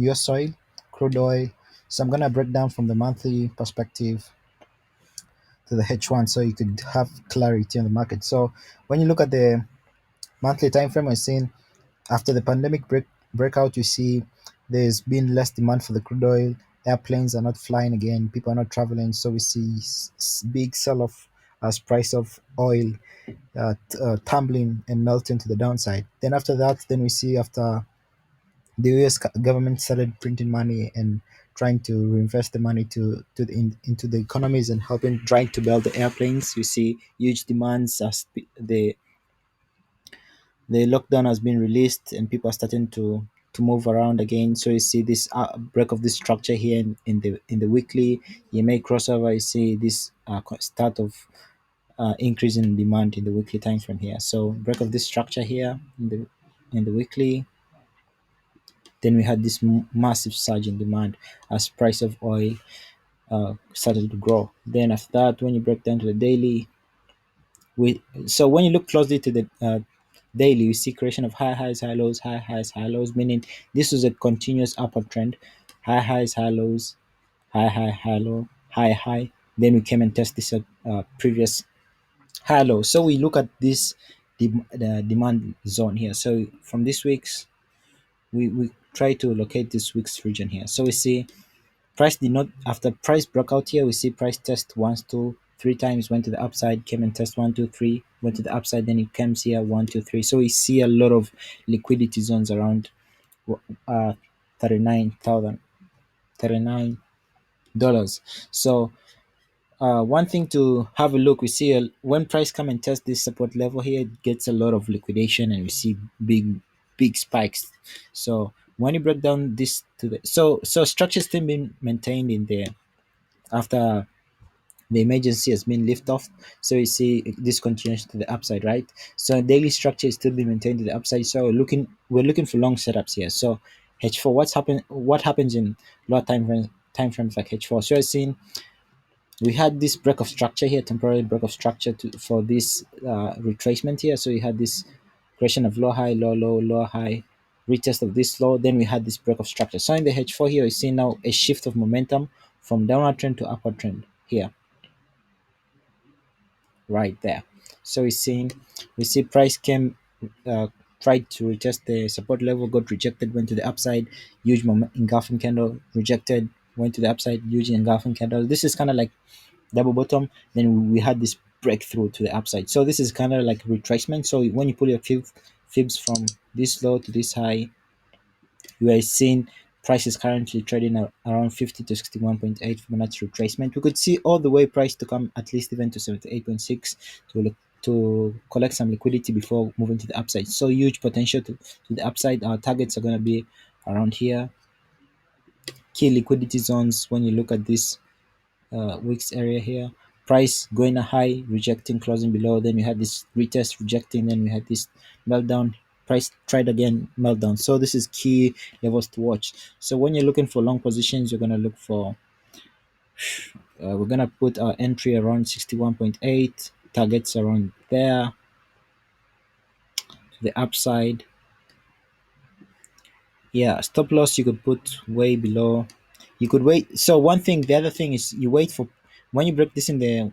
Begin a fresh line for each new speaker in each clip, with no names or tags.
Usoil crude oil. So I'm gonna break down from the monthly perspective to the H1 so you could have clarity on the market. So when you look at the monthly time frame, we're seeing after the pandemic breakout, you see there's been less demand for the crude oil. Airplanes are not flying again. People are not traveling. So we see big sell off as price of oil tumbling and melting to the downside. Then after that, then we see after the US government started printing money and trying to reinvest the money into the economies and helping trying to build the airplanes. You see huge demands as the lockdown has been released and people are starting to move around again. So you see this break of this structure here in the weekly. You may crossover. You see this start of increase in demand in the weekly time frame here. So break of this structure here in the weekly. Then we had this massive surge in demand as price of oil started to grow. Then after that, when you break down to the daily, so when you look closely to the daily, you see creation of high highs, high highs, high lows, meaning this was a continuous upward trend. High highs, high lows, high low, high. Then we came and test this previous high low. So we look at this the demand zone here. So from this week's, we try to locate this week's region here. So we see price did not after price broke out here. We see price test once, two, three times, went to the upside, came and test one, two, three, went to the upside, then it comes here one, two, three. So we see a lot of liquidity zones around uh 39,000, $39. So one thing to have a look, we see when price come and test this support level here, it gets a lot of liquidation and we see big spikes. So when you break down this to the so structure still being maintained in there after the emergency has been lifted off. So you see this continues to the upside, right? So daily structure is still being maintained to the upside. So we're looking for long setups here. So H4, what happens in lower time frames like H4? So you're seeing we had this break of structure here, temporary break of structure for this retracement here. So you had this creation of low high, low high, retest of this low. Then we had this break of structure. So in the H4 here, you see now a shift of momentum from downward trend to upward trend here, right there. So we see price came, uh, tried to retest the support level, got rejected, went to the upside, huge engulfing candle, rejected, went to the upside, huge engulfing candle. This is kind of like double bottom. Then we had this breakthrough to the upside. So this is kind of like retracement. So when you pull your fibs from this low to this high, you are seeing price is currently trading around 50 to 61.8 Fibonacci retracement. We could see all the way price to come at least even to 78.6 to collect some liquidity before moving to the upside. So huge potential to the upside. Our targets are going to be around here. Key liquidity zones when you look at this week's area here. Price going a high, rejecting, closing below. Then we had this retest, rejecting. Then we had this meltdown. Price tried again, meltdown. So this is key levels to watch. So when you're looking for long positions, you're gonna look for. We're gonna put our entry around 61.8. Targets around there. To the upside. Yeah, stop loss you could put way below. You could wait. So the other thing is you wait for when you break this in the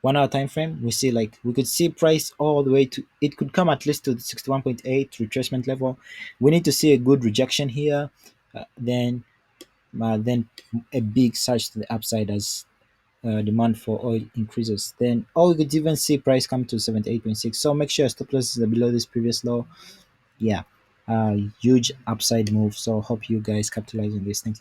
1 hour time frame, we see like we could see price all the way to it could come at least to the 61.8 retracement level. We need to see a good rejection here, then a big surge to the upside as demand for oil increases. Then we could even see price come to 78.6. So make sure stop losses are below this previous low. Yeah, huge upside move. So hope you guys capitalize on this. Thank you.